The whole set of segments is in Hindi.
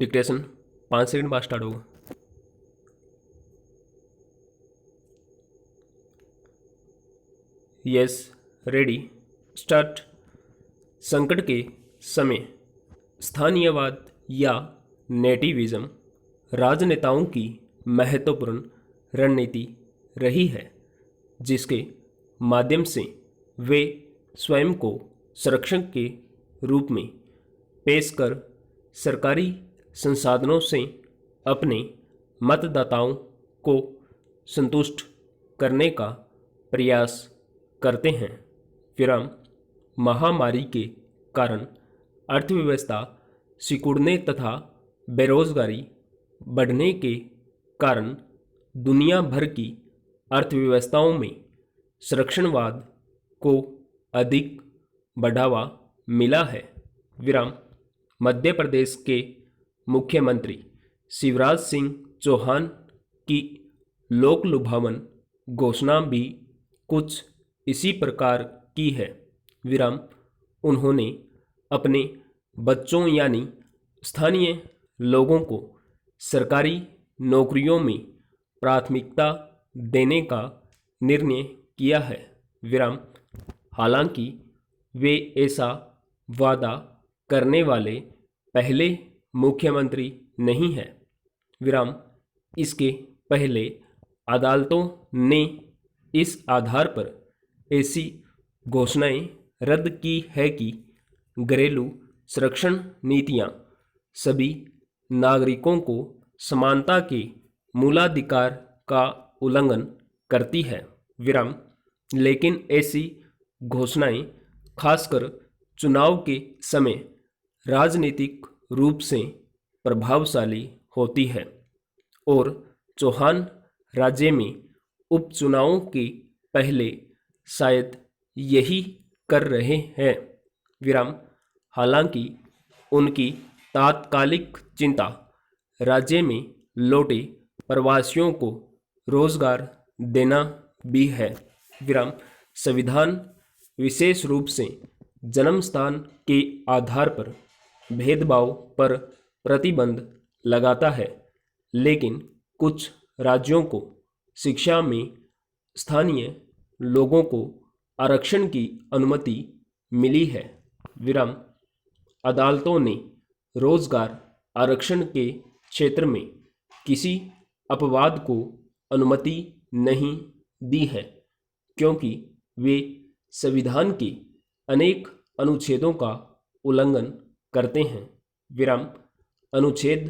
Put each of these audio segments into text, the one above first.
डिक्टेशन 5 सेकंड बाद स्टार्ट होगा। Yes, ready, start. संकट के समय स्थानीयवाद या नेटिविज्म राजनेताओं की महत्वपूर्ण रणनीति रही है, जिसके माध्यम से वे स्वयं को संरक्षक के रूप में पेश कर सरकारी संसाधनों से अपने मतदाताओं को संतुष्ट करने का प्रयास करते हैं। विराम, महामारी के कारण अर्थव्यवस्था सिकुड़ने तथा बेरोजगारी बढ़ने के कारण दुनिया भर की अर्थव्यवस्थाओं में संरक्षणवाद को अधिक बढ़ावा मिला है। विराम, मध्य प्रदेश के मुख्यमंत्री शिवराज सिंह चौहान की लोकलुभावन घोषणा भी कुछ इसी प्रकार की है। विराम, उन्होंने अपने बच्चों यानी स्थानीय लोगों को सरकारी नौकरियों में प्राथमिकता देने का निर्णय किया है। विराम, हालांकि वे ऐसा वादा करने वाले पहले मुख्यमंत्री नहीं हैं। विराम, इसके पहले अदालतों ने इस आधार पर ऐसी घोषणाएं रद्द की है कि घरेलू संरक्षण नीतियां सभी नागरिकों को समानता के मूलाधिकार का उल्लंघन करती है। विराम, लेकिन ऐसी घोषणाएं खासकर चुनाव के समय राजनीतिक रूप से प्रभावशाली होती है और चौहान राज्य में उपचुनावों के पहले शायद यही कर रहे हैं। विराम, हालांकि उनकी तात्कालिक चिंता राज्य में लौटे प्रवासियों को रोजगार देना भी है। विराम, संविधान विशेष रूप से जन्म स्थान के आधार पर भेदभाव पर प्रतिबंध लगाता है, लेकिन कुछ राज्यों को शिक्षा में स्थानीय लोगों को आरक्षण की अनुमति मिली है। विराम, अदालतों ने रोजगार आरक्षण के क्षेत्र में किसी अपवाद को अनुमति नहीं दी है, क्योंकि वे संविधान के अनेक अनुच्छेदों का उल्लंघन करते हैं। विराम, अनुच्छेद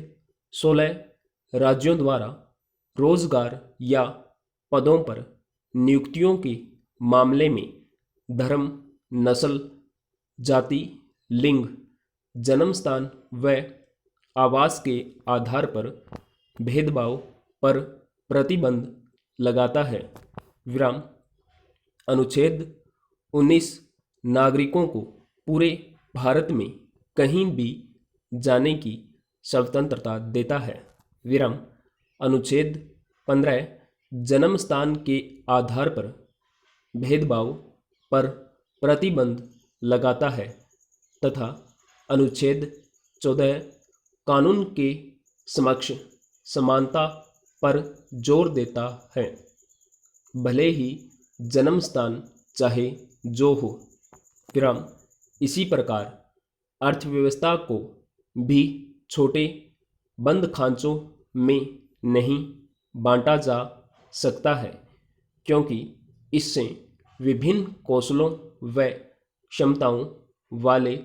16 राज्यों द्वारा रोजगार या पदों पर नियुक्तियों के मामले में धर्म, नस्ल, जाति, लिंग, जन्म स्थान व आवास के आधार पर भेदभाव पर प्रतिबंध लगाता है। विराम, अनुच्छेद 19 नागरिकों को पूरे भारत में कहीं भी जाने की स्वतंत्रता देता है। विराम, अनुच्छेद 15 जन्म स्थान के आधार पर भेदभाव पर प्रतिबंध लगाता है तथा अनुच्छेद 14 कानून के समक्ष समानता पर जोर देता है, भले ही जन्म स्थान चाहे जो हो। विराम, इसी प्रकार अर्थव्यवस्था को भी छोटे बंद खांचों में नहीं बांटा जा सकता है, क्योंकि इससे विभिन्न कौशलों व क्षमताओं वाले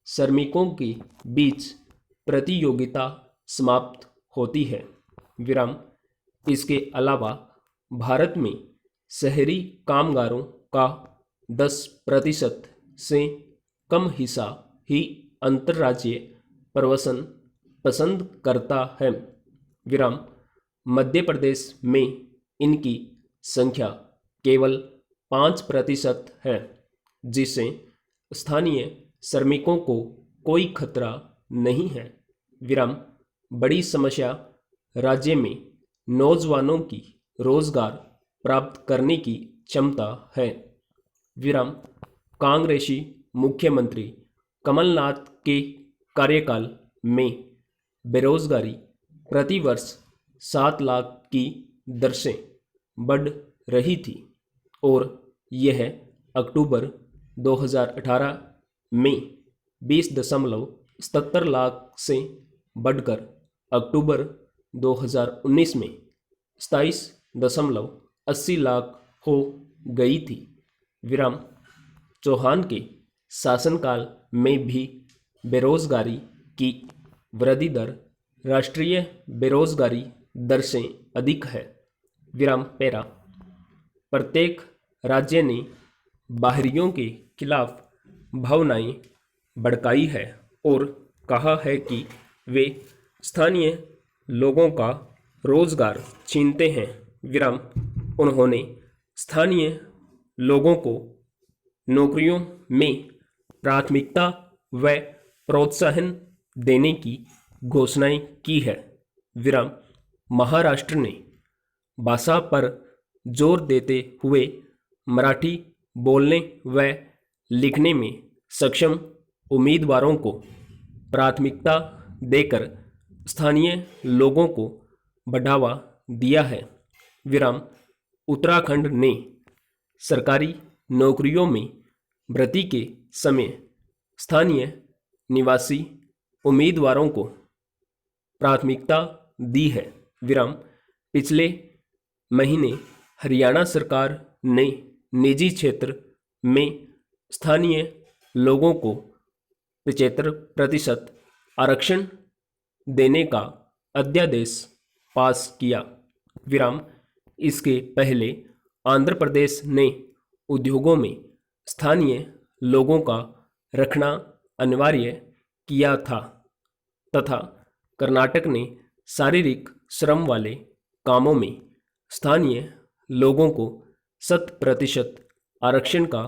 श्रमिकों के बीच प्रतियोगिता समाप्त होती है। विराम, इसके अलावा भारत में शहरी कामगारों का 10% से कम हिस्सा ही अंतर्राज्यीय प्रवासन पसंद करता है। विराम, मध्य प्रदेश में इनकी संख्या केवल 5% है, जिससे स्थानीय श्रमिकों को कोई खतरा नहीं है। विराम, बड़ी समस्या राज्य में नौजवानों की रोजगार प्राप्त करने की क्षमता है। विराम, कांग्रेसी मुख्यमंत्री कमलनाथ के कार्यकाल में बेरोजगारी प्रतिवर्ष 7 लाख की दर से बढ़ रही थी और यह अक्टूबर 2018 में 20.77 लाख से बढ़कर अक्टूबर 2019 में 27.80 लाख हो गई थी। विराम चौहान के शासनकाल में भी बेरोजगारी की वृद्धि दर राष्ट्रीय बेरोजगारी दर से अधिक है। विराम पैरा प्रत्येक राज्य ने बाहरियों के खिलाफ भावनाएं भड़काई है और कहा है कि वे स्थानीय लोगों का रोजगार छीनते हैं। विराम उन्होंने स्थानीय लोगों को नौकरियों में प्राथमिकता व प्रोत्साहन देने की घोषणाएं की है। विराम महाराष्ट्र ने भाषा पर जोर देते हुए मराठी बोलने व लिखने में सक्षम उम्मीदवारों को प्राथमिकता देकर स्थानीय लोगों को बढ़ावा दिया है। विराम उत्तराखंड ने सरकारी नौकरियों में भर्ती के समय स्थानीय निवासी उम्मीदवारों को प्राथमिकता दी है। विराम पिछले महीने हरियाणा सरकार ने निजी क्षेत्र में स्थानीय लोगों को 75% आरक्षण देने का अध्यादेश पास किया। विराम इसके पहले आंध्र प्रदेश ने उद्योगों में स्थानीय लोगों का रखना अनिवार्य किया था तथा कर्नाटक ने शारीरिक श्रम वाले कामों में स्थानीय लोगों को 100% आरक्षण का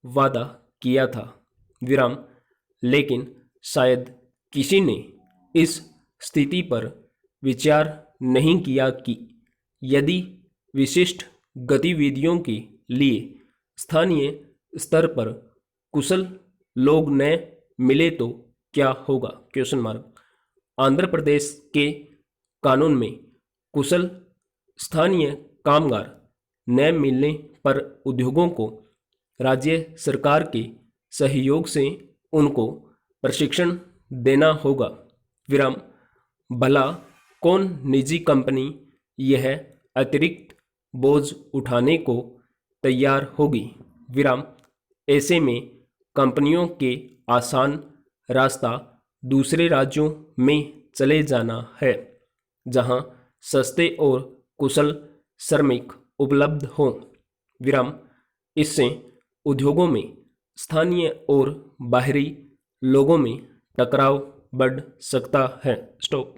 वादा किया था। विराम लेकिन शायद किसी ने इस स्थिति पर विचार नहीं किया कि यदि विशिष्ट गतिविधियों के लिए स्थानीय स्तर पर कुशल लोग न मिले तो क्या होगा? Question mark. आंध्र प्रदेश के कानून में कुशल स्थानीय कामगार न मिलने पर उद्योगों को राज्य सरकार के सहयोग से उनको प्रशिक्षण देना होगा। विराम भला कौन निजी कंपनी यह अतिरिक्त बोझ उठाने को तैयार होगी? विराम ऐसे में कंपनियों के आसान रास्ता दूसरे राज्यों में चले जाना है जहां सस्ते और कुशल श्रमिक उपलब्ध हों। विराम इससे उद्योगों में स्थानीय और बाहरी लोगों में टकराव बढ़ सकता है। स्टॉप।